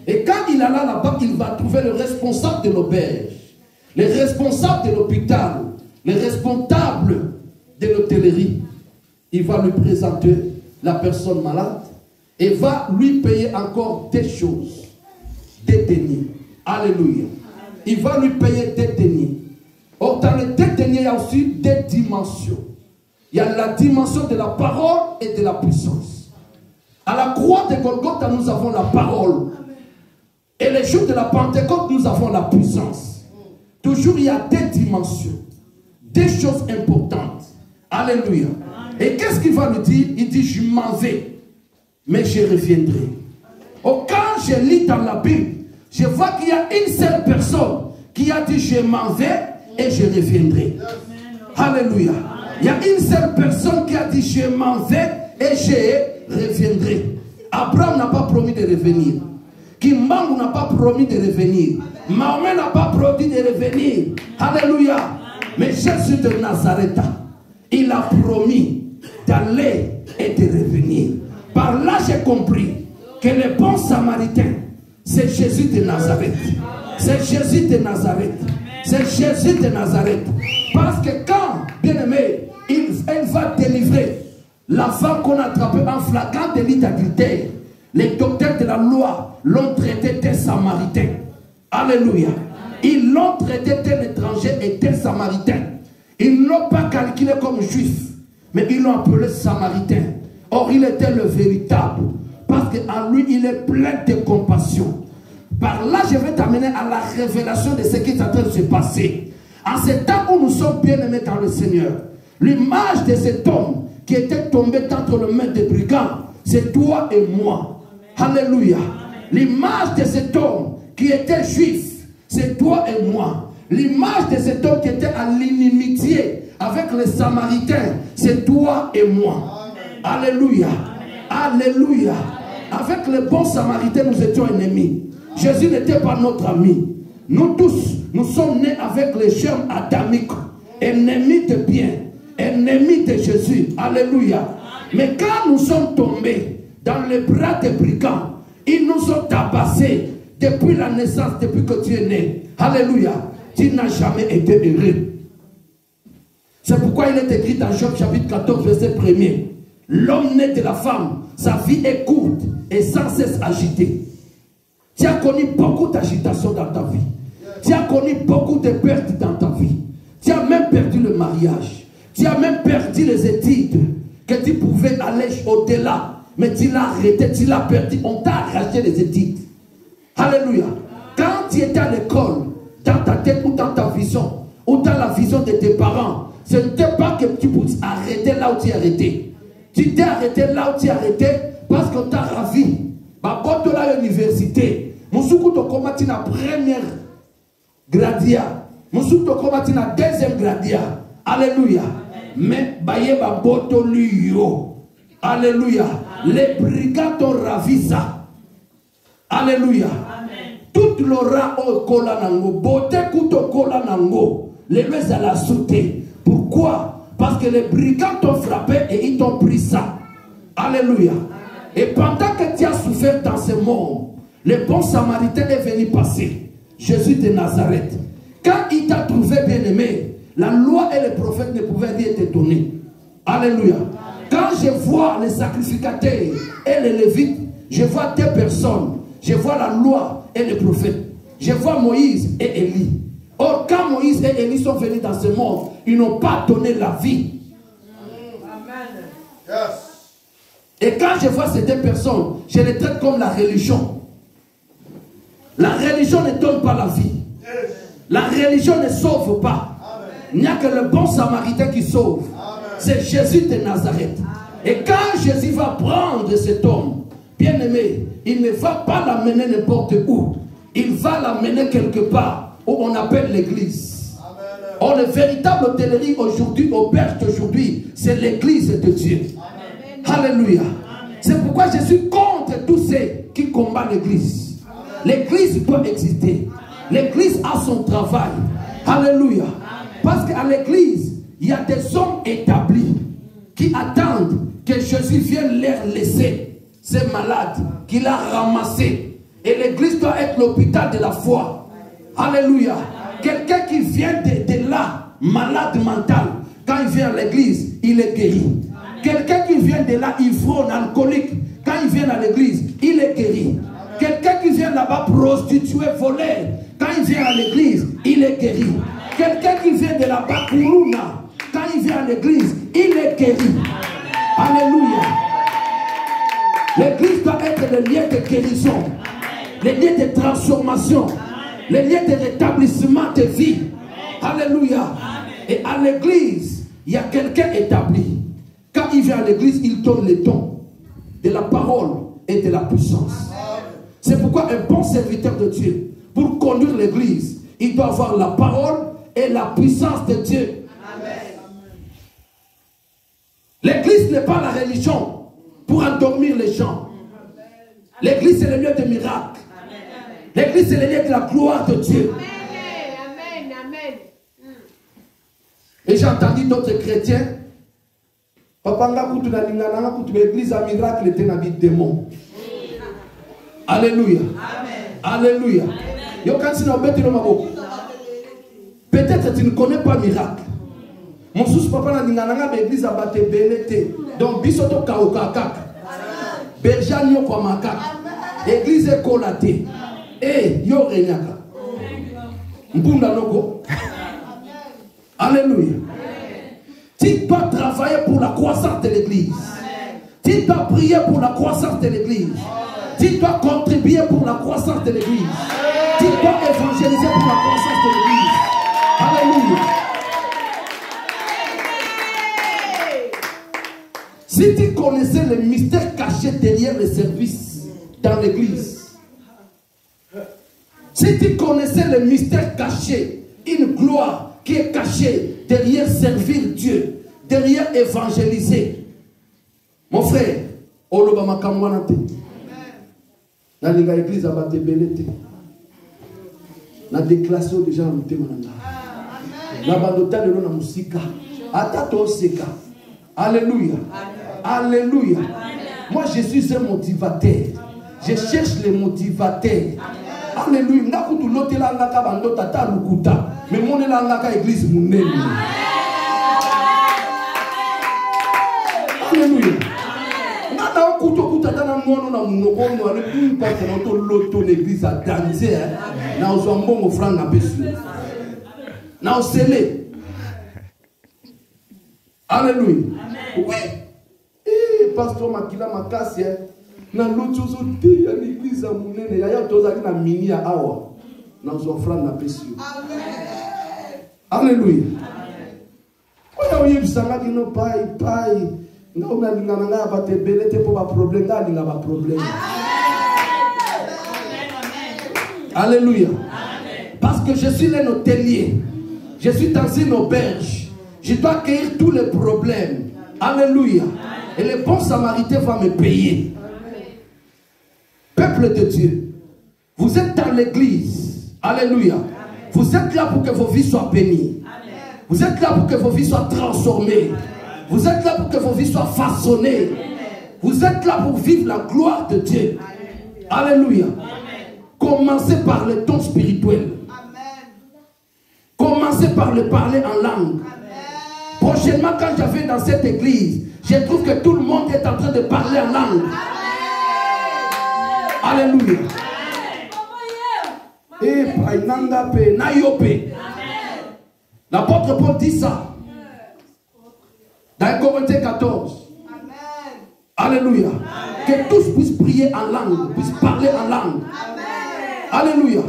Et quand il alla là-bas, il va trouver le responsable de l'auberge, les responsables de l'hôpital, les responsables de l'hôtellerie. Il va lui présenter la personne malade et va lui payer encore des choses, des deniers. Alléluia. Il va lui payer des deniers. Or, dans les deniers, il y a aussi des dimensions. Il y a la dimension de la parole et de la puissance. À la croix de Golgotha, nous avons la parole. Et les jours de la Pentecôte, nous avons la puissance. Toujours, il y a des dimensions, des choses importantes. Alléluia. Et qu'est-ce qu'il va lui dire? Il dit, je m'en vais, mais je reviendrai. Oh, quand je lis dans la Bible, je vois qu'il y a une seule personne qui a dit, je m'en vais et je reviendrai. Alléluia. Il y a une seule personne qui a dit, je m'en vais et je reviendrai. Abraham n'a pas promis de revenir. Kimbangu n'a pas promis de revenir. Mahomet n'a pas promis de revenir. Alléluia. Mais Jésus de Nazareth, il a promis d'aller et de revenir. Par là, j'ai compris que le bon samaritain, c'est Jésus de Nazareth. C'est Jésus de Nazareth. C'est Jésus de Nazareth. Parce que quand, bien aimé, il va délivrer la femme qu'on a attrapée en flagrant délit d'adultère, les docteurs de la loi l'ont traité des Samaritains. Alléluia. Ils l'ont traité d'un étranger et d'un Samaritain. Ils ne l'ont pas calculé comme juif, mais ils l'ont appelé Samaritain. Or, il était le véritable. Parce qu'en lui, il est plein de compassion. Par là, je vais t'amener à la révélation de ce qui est en train de se passer. En ce temps où nous sommes bien-aimés dans le Seigneur, l'image de cet homme qui était tombé entre les mains des brigands, c'est toi et moi. Alléluia. L'image de cet homme qui était juif, c'est toi et moi. L'image de cet homme qui était à l'inimitié avec les Samaritains, c'est toi et moi. Alléluia. Alléluia. Avec les bons Samaritains, nous étions ennemis. Jésus n'était pas notre ami. Nous tous, nous sommes nés avec les germes adamiques, ennemis de bien, ennemis de Jésus. Alléluia. Mais quand nous sommes tombés dans les bras des brigands, ils nous ont tabassés depuis la naissance, depuis que tu es né. Alléluia. Tu n'as jamais été heureux. C'est pourquoi il est écrit dans Job chapitre 14, verset 1er. L'homme né de la femme, sa vie est courte et sans cesse agitée. Tu as connu beaucoup d'agitation dans ta vie. Tu as connu beaucoup de pertes dans ta vie. Tu as même perdu le mariage. Tu as même perdu les études que tu pouvais aller au-delà. Mais tu l'as arrêté, tu l'as perdu. On t'a arraché les études. Alléluia. Quand tu étais à l'école, dans ta tête ou dans ta vision, ou dans la vision de tes parents, ce n'était pas que tu pouvais arrêter là où tu es arrêté. Tu t'es arrêté là où tu es arrêté parce qu'on t'a ravi. Quand tu es à l'université, Moussoukou to komati na première gradia, Moussoukou to komati na deuxième gradia. Alléluia. Mais baye ba boto liyo. Alléluia. Les brigands t'ont ravi ça. Alléluia. Toute l'aura au kola nango, bote kuto kola nango, les lois à la sauter. Pourquoi? Parce que les brigands t'ont frappé et ils t'ont pris ça. Alléluia. Et pendant que tu as souffert dans ce monde, le bon samaritain est venu passer. Jésus de Nazareth. Quand il t'a trouvé bien-aimé, la loi et les prophètes ne pouvaient rien te donner. Alléluia. Quand je vois les sacrificateurs et les lévites, je vois deux personnes. Je vois la loi et les prophètes. Je vois Moïse et Élie. Or, quand Moïse et Élie sont venus dans ce monde, ils n'ont pas donné la vie. Amen. Yes. Et quand je vois ces deux personnes, je les traite comme la religion. La religion ne donne pas la vie. La religion ne sauve pas. Il n'y a que le bon samaritain qui sauve. C'est Jésus de Nazareth. Et quand Jésus va prendre cet homme, bien aimé, il ne va pas l'amener n'importe où. Il va l'amener quelque part où on appelle l'église. Or, le véritable hôtellerie aujourd'hui, auberge d'aujourd'hui, c'est l'église de Dieu. Alléluia. C'est pourquoi je suis contre tous ceux qui combattent l'église. L'église doit exister. L'église a son travail. Alléluia. Parce qu'à l'église, il y a des hommes établis qui attendent que Jésus vienne leur laisser ces malades qu'il a ramassés. Et l'église doit être l'hôpital de la foi. Alléluia. Quelqu'un qui vient de là, malade mental, quand il vient à l'église, il est guéri. Quelqu'un qui vient de là, ivrogne, alcoolique, quand il vient à l'église, il est guéri. Quelqu'un qui vient là-bas, prostitué, volé, quand il vient à l'église, il est guéri. Quelqu'un qui vient de là-bas, Kuruna, quand il vient à l'église, il est guéri. Alléluia. L'église doit être le lieu de guérison, le lieu de transformation, le lieu de rétablissement de vie. Alléluia. Et à l'église, il y a quelqu'un établi. Quand il vient à l'église, il donne les dons de la parole et de la puissance. C'est pourquoi un bon serviteur de Dieu, pour conduire l'église, il doit avoir la parole et la puissance de Dieu. L'église n'est pas la religion pour endormir les gens. L'église, c'est le lieu de miracles. L'église, c'est le lieu de la gloire de Dieu. Et j'ai entendu d'autres chrétiens. L'église a miracle était un démon. Alléluia. Alléluia. Peut-être tu ne connais pas miracle. Mon sous papa na ningana l'église a battu belete. Donc bisoto kaokaka. Berjanio kwa makaka. Église est colatée. Et yo renyaka. Mpunda noko. Alléluia. Tu dois travailler pour la croissance de l'église. Tu dois prier pour la croissance de l'église. Tu dois contribuer pour la croissance de l'église. Tu dois évangéliser pour la croissance de l'église. Alléluia. Si tu connaissais les mystères cachés derrière les services dans l'église, si tu connaissais les mystères cachés, une gloire qui est cachée derrière servir Dieu, derrière évangéliser, mon frère, Olobama Kamwanate, dans l'église à Batebelete, la déclaration des gens en Temananga, la bandota de l'on musika, Atato Seka. Alléluia. Alléluia. Moi, je suis un motivateur. Je cherche les motivateurs. Alléluia. Mais mon église, mon église. Alléluia. L'église a dansé. Alléluia. Oui. Et pasteur Makila Makasi, na l'autre il y a l'église à Mounene, il y a tous na mini à Awa. Nous offrons la paix. Alléluia. Oui, oui, ça m'a dit non, pas. Nous avons battu belete pour un problème, nous avons un problème. Alléluia. Parce que je suis un hôtelier. Je suis dans une auberge. Je dois accueillir tous les problèmes. Alléluia. Et le bon samaritain va me payer. Peuple de Dieu, vous êtes dans l'église. Alléluia. Vous êtes là pour que vos vies soient bénies. Vous êtes là pour que vos vies soient transformées. Vous êtes là pour que vos vies soient façonnées. Vous êtes là pour vivre la gloire de Dieu. Alléluia. Commencez par le don spirituel. Commencez par le parler en langue. Prochainement, quand je vais dans cette église, je trouve que tout le monde est en train de parler en langue. Alléluia. Et l'apôtre Paul dit ça dans Corinthiens 14. Alléluia. Que tous puissent prier en langue, puissent parler en langue. Alléluia.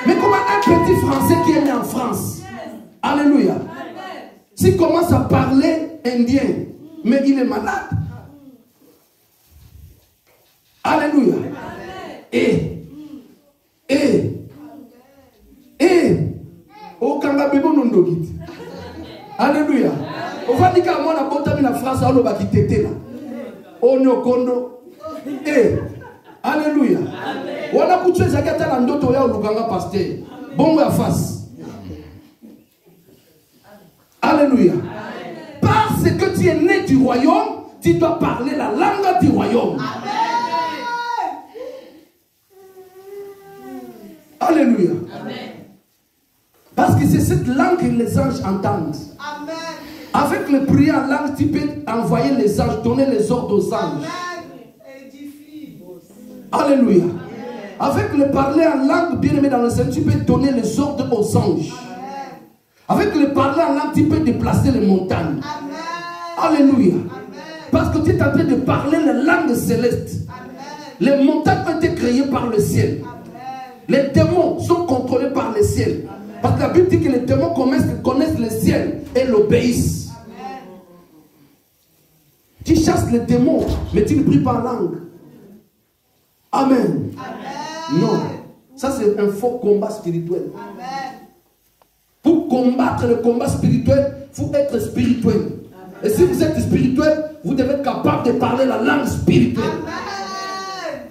Mais comment un petit Français qui est né en France, alléluia, s'il commence à parler indien, mais il est malade. Alléluia. Au Kangabebo Nondogit. Alléluia. Au Vanika, moi, la bonne la France, on va quitter là. On est au Kondo. Alléluia. On a coutué Zakata Landoto ya Luganga pasteur. Bon à face. Alléluia. Parce que tu es né du royaume, tu dois parler la langue du royaume. Alléluia. Parce que c'est cette langue que les anges entendent. Amen. Avec le prière en langue, tu peux envoyer les anges, donner les ordres aux anges. Alléluia. Amen. Avec le parler en langue, bien aimé dans le Seigneur, tu peux donner les ordres aux anges. Amen. Avec le parler en langue, tu peux déplacer les montagnes. Amen. Alléluia. Amen. Parce que tu es en train de parler la langue céleste. Amen. Les montagnes ont été créées par le ciel. Amen. Les démons sont contrôlés par le ciel. Amen. Parce que la Bible dit que les démons connaissent le ciel et l'obéissent. Tu chasses les démons, mais tu ne pries pas en langue. Amen. Amen. Non. Ça, c'est un faux combat spirituel. Amen. Pour combattre le combat spirituel, il faut être spirituel. Amen. Et si vous êtes spirituel, vous devez être capable de parler la langue spirituelle. Amen.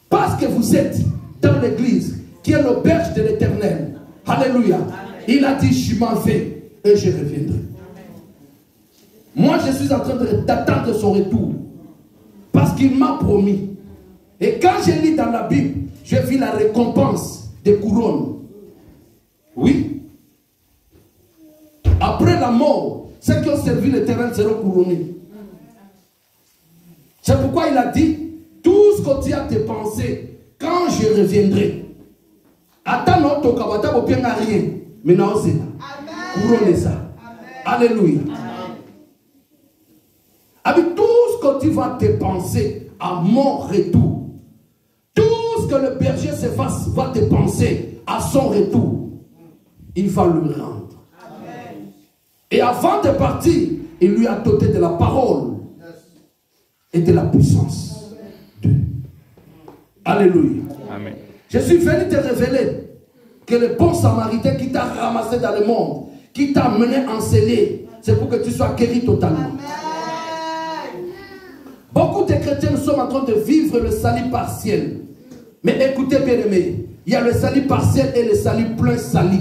Parce que vous êtes dans l'église, qui est l'auberge de l'Éternel. Alléluia. Amen. Il a dit, je m'en vais et je reviendrai. Moi, je suis en train d'attendre son retour. Parce qu'il m'a promis. Et quand je lis dans la Bible, je vis la récompense des couronnes. Oui. Après la mort, ceux qui ont servi l'Éternel seront couronnés. C'est pourquoi il a dit, tout ce que tu as dépensé, quand je reviendrai, attends notre kabata au bien à rien. Mais non, c'est là. Couronner ça. Alléluia. Avec tout ce que tu vas dépenser à mon retour, tout ce que le berger va dépenser à son retour, il va lui rendre. Amen. Et avant de partir, il lui a doté de la parole et de la puissance. Alléluia. Amen. Je suis venu te révéler que le bon samaritain qui t'a ramassé dans le monde, qui t'a mené enseigner, c'est pour que tu sois guéri totalement. Amen. Beaucoup de chrétiens sont en train de vivre le salut partiel. Mais écoutez bien aimé, il y a le salut partiel et le salut plein salut.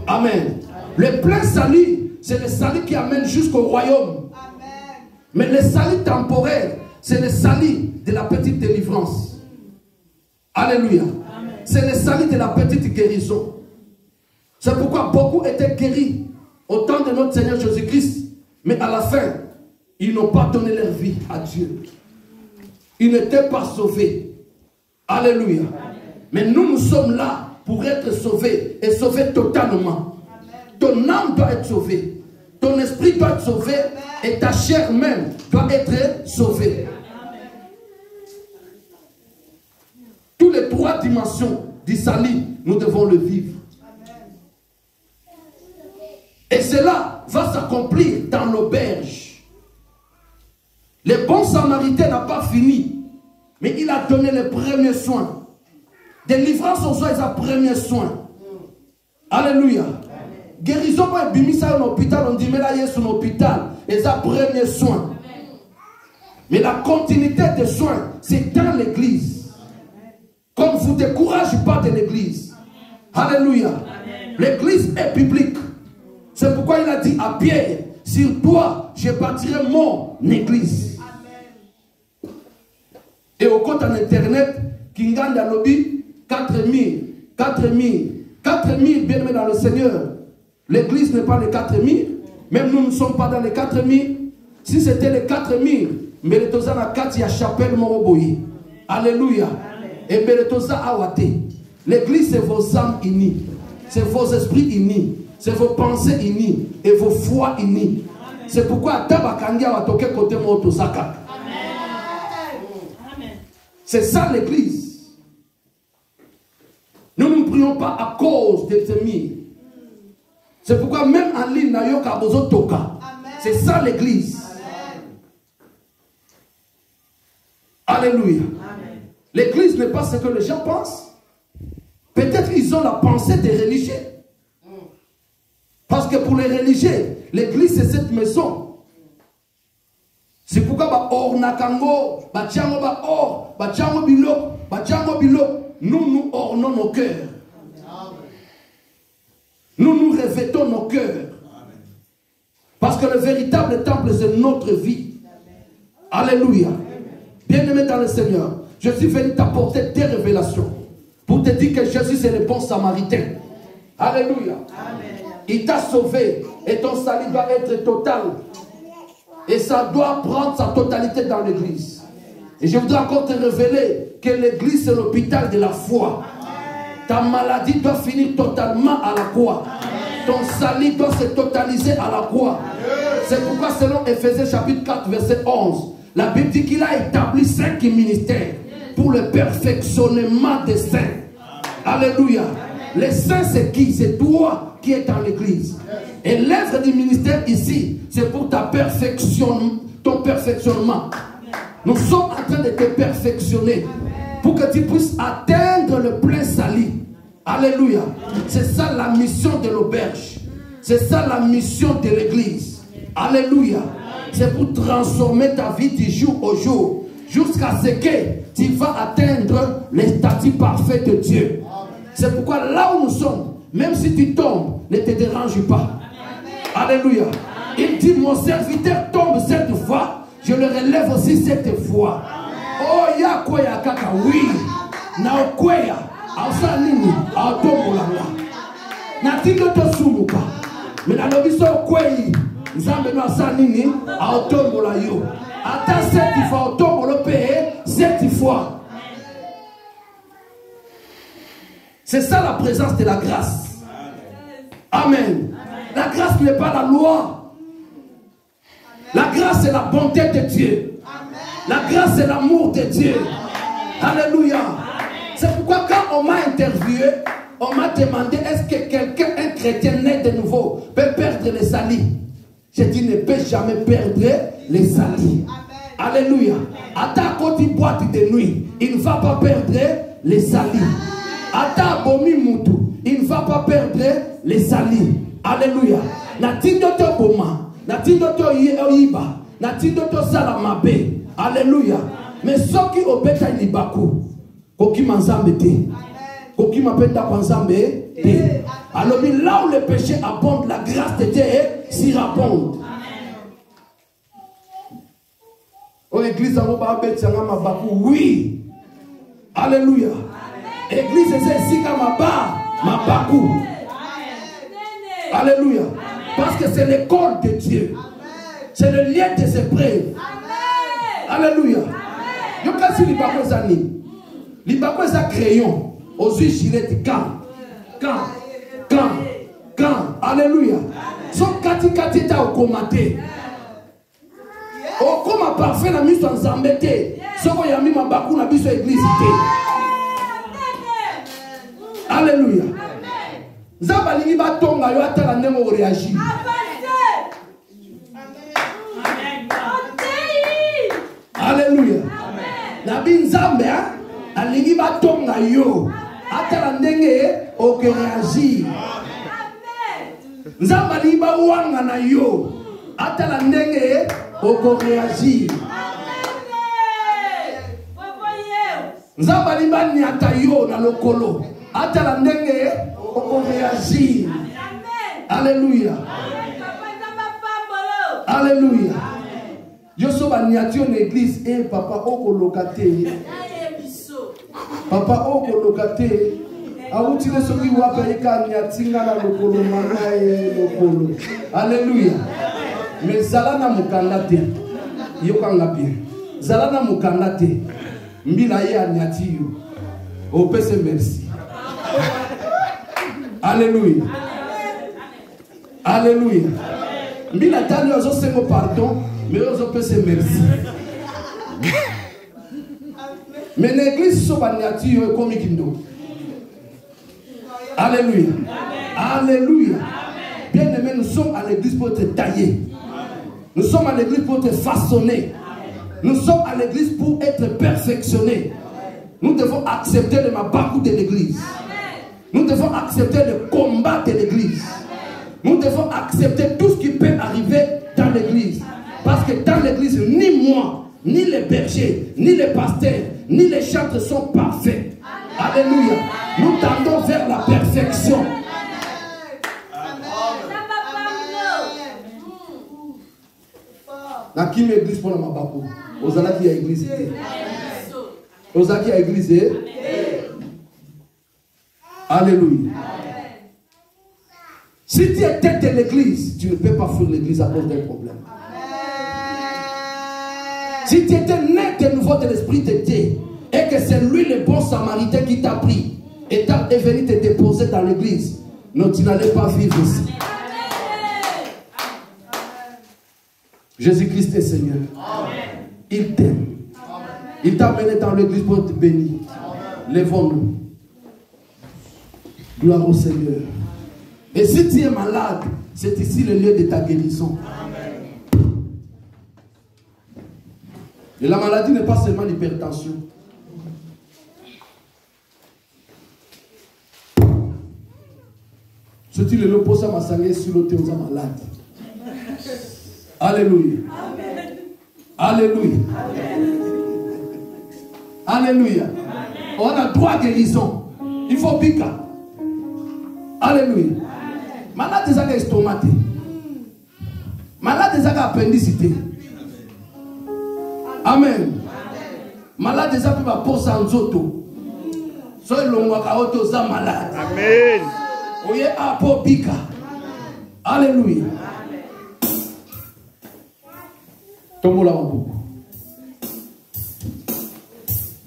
Amen. Le plein salut, c'est le salut qui amène jusqu'au royaume. Amen. Mais le salut temporaire, c'est le salut de la petite délivrance. Alléluia. C'est le salut de la petite guérison. C'est pourquoi beaucoup étaient guéris au temps de notre Seigneur Jésus-Christ. Mais à la fin, ils n'ont pas donné leur vie à Dieu. Ils n'étaient pas sauvés. Alléluia. Amen. Mais nous sommes là pour être sauvés et sauvés totalement. Amen. Ton âme doit être sauvée. Ton esprit doit être sauvé. Amen. Et ta chair même doit être sauvée. Amen. Tous les trois dimensions du salut, nous devons le vivre. Amen. Et cela va s'accomplir dans l'auberge. Le bon samaritain n'a pas fini, mais il a donné les premiers soins. Délivrance aux soins, il a premiers soins. Alléluia. Guérison, quand il y a un hôpital, on dit, mais là, il y a un hôpital. Et ça, premiers soins. Mais la continuité des soins, c'est dans l'église. Comme vous ne découragez pas de l'église. Alléluia. L'église est publique. C'est pourquoi il a dit à Pierre, sur toi, je bâtirai mon église. Et au compte en internet, Kinganda Lobby, 4000, bien aimés dans le Seigneur. L'église n'est pas les 4000, même nous ne sommes pas dans les 4000. Si c'était les 4000, Meletosa na kati ya chapelle Moroboyi. Alléluia. Et Meletosa awate. L'église, c'est vos âmes unies, c'est vos esprits unis, c'est vos pensées unies et vos foi unies. C'est pourquoi Tabakangia va toquer côté Motosaka. C'est ça l'église. Nous ne prions pas à cause des ennemis. C'est pourquoi même en ligne, c'est ça l'église. Alléluia. L'église n'est pas ce que les gens pensent. Peut-être qu'ils ont la pensée des religieux. Parce que pour les religieux, l'église c'est cette maison. C'est C'est pourquoi ba or nakango, ba tiango ba or, ba tiango bilo, nous ornons nos cœurs. Nous revêtons nos cœurs. Parce que le véritable temple, c'est notre vie. Alléluia. Bien-aimé dans le Seigneur, je suis venu t'apporter des révélations pour te dire que Jésus c'est le bon samaritain. Alléluia. Il t'a sauvé et ton salut doit être total. Et ça doit prendre sa totalité dans l'église. Et je voudrais encore te révéler que l'église c'est l'hôpital de la foi. Ta maladie doit finir totalement à la croix. Ton salut doit se totaliser à la croix. C'est pourquoi selon Éphésiens chapitre 4 verset 11, la Bible dit qu'il a établi 5 ministères pour le perfectionnement des saints. Alléluia. Les saints c'est qui? C'est toi qui es dans l'église. Et l'œuvre du ministère ici, c'est pour ta ton perfectionnement. Nous sommes en train de te perfectionner pour que tu puisses atteindre le plein salut. Alléluia. C'est ça la mission de l'auberge. C'est ça la mission de l'église. Alléluia. C'est pour transformer ta vie du jour au jour jusqu'à ce que tu vas atteindre les statuts parfaits de Dieu. C'est pourquoi là où nous sommes, même si tu tombes, ne te dérange pas. Alléluia. Il dit, mon serviteur tombe cette fois, je le relève aussi cette fois. Oh, ya kwea kaka, oui. Na kwea, asa nini, autombo langa. Na tito to sumuka. Mais na lobiso kwei, nzambe no asa nini, autombo la yo. Ata cette fois, autombo lo paye, cette fois. C'est ça la présence de la grâce. Amen. La grâce n'est pas la loi. La grâce c'est la bonté de Dieu. La grâce c'est l'amour de Dieu. Alléluia. C'est pourquoi quand on m'a interviewé, on m'a demandé est-ce que quelqu'un, un chrétien né de nouveau, peut perdre les salis? J'ai dit ne peut jamais perdre les salis. Alléluia. Ata koti boîte de nuit, il ne va pas perdre les salis. Ata bomi mutu, il ne va pas perdre les salis. Alléluia. Na tindo to boma, na tindo to yiba, na tindo to salamabe. Alléluia. Mais ceux qui obéissent à Libaku, koki manzambe te, koki mapenda kwanzambe te. Alors là où le péché abonde, la grâce de Dieu s'y abonde. Oh église en bas betianga mabaku, oui. Alléluia. Église c'est ici comme mabaku. Alléluia. Parce que c'est l'école de Dieu. C'est le lien de ses preuves. Alléluia. Yo kasi libako zani. Libako za crayon. Aux yeux gilet quand. Alléluia. So kati ta okomate. Okoma parfait na miso nzambete. Soko ya mima baku na biso église te. Alléluia. Zaba lingi ba tonga yo atala ndemo réagir. Alléluia. Nabi nzambe alingi ba tonga yo atala ndenge o réagir. Nzamba liba wanga na yo atala ndenge o réagir. Nzamba liba nyata yo na lokolo atala ndenge o réagir. Alléluia. Alléluia. Je suis en l'église et papa oko lokate. Papa oko lokate. Autile soki wapeleka nyatinga na lokolo manae lokolo. Alléluia. Mais zalana mukandate. Yokanga bien. Zalana mukandate. Mbila ye nyatiyo. O pese merci. Alléluia. Alléluia. Mbila tani ozo sengo pardon. Mais on peut se merci. Mais l'église soit nature comme Kindo. Alléluia. Alléluia. Bien aimé, nous sommes à l'église pour te tailler. Nous sommes à l'église pour te façonner. Nous sommes à l'église pour être perfectionnés. Nous devons accepter le mabakou de l'église. Nous devons accepter le combat de l'église. Nous devons accepter tout ce qui peut arriver dans l'église. Parce que dans l'église, ni moi, ni les bergers, ni les pasteurs, ni les chantres sont parfaits. Alléluia. Nous tendons vers la perfection. Dans qui m'église pour la Mabako? Osala qui a église. Osala qui a église. Alléluia. Si tu es tête de l'église, tu ne peux pas fuir l'église à cause d'un problème. Si tu étais né de nouveau de l'esprit de Dieu et que c'est lui le bon samaritain qui t'a pris et est venu te déposer dans l'église, non, tu n'allais pas vivre ici. Jésus-Christ est Seigneur. Il t'aime. Il t'a mené dans l'église pour te bénir. Lèvons-nous. Gloire au Seigneur. Et si tu es malade, c'est ici le lieu de ta guérison. Et la maladie n'est pas seulement l'hypertension. Ce qui le pose à ma sangue sur le théo malade. Alléluia. Amen. Alléluia. Amen. Alléluia. Amen. On a droit à guérison. Il faut piquer. Alléluia. Malade des agas estomac. Malade des agas appendicité. Amen. Malade des agas va poser en zoto. Soy longwaka auto za malade. Amen. Oye apo piquer. Alléluia. Tombola maboko.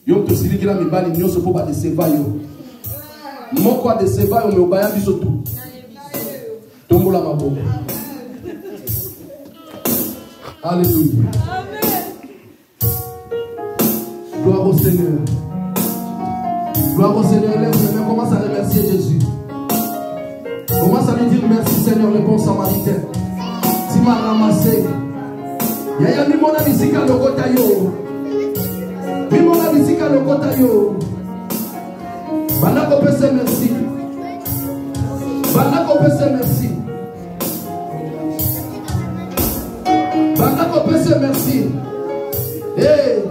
Yo to silikila mibali nyonso po ba deseva yo. Moko a deseva yo me obaya biso tout. Tombola maboko. Alléluia. Amen. Gloire au Seigneur. Gloire au Seigneur. Lève-toi, commence à remercier Jésus. Commence à lui dire merci Seigneur le bon samaritain. Tu m'as ramassé. Yaya mimona bisika lokota yo. Mimona bisika lokota yo. Banako pese merci. Banako pese merci. Banako pese merci. Hey.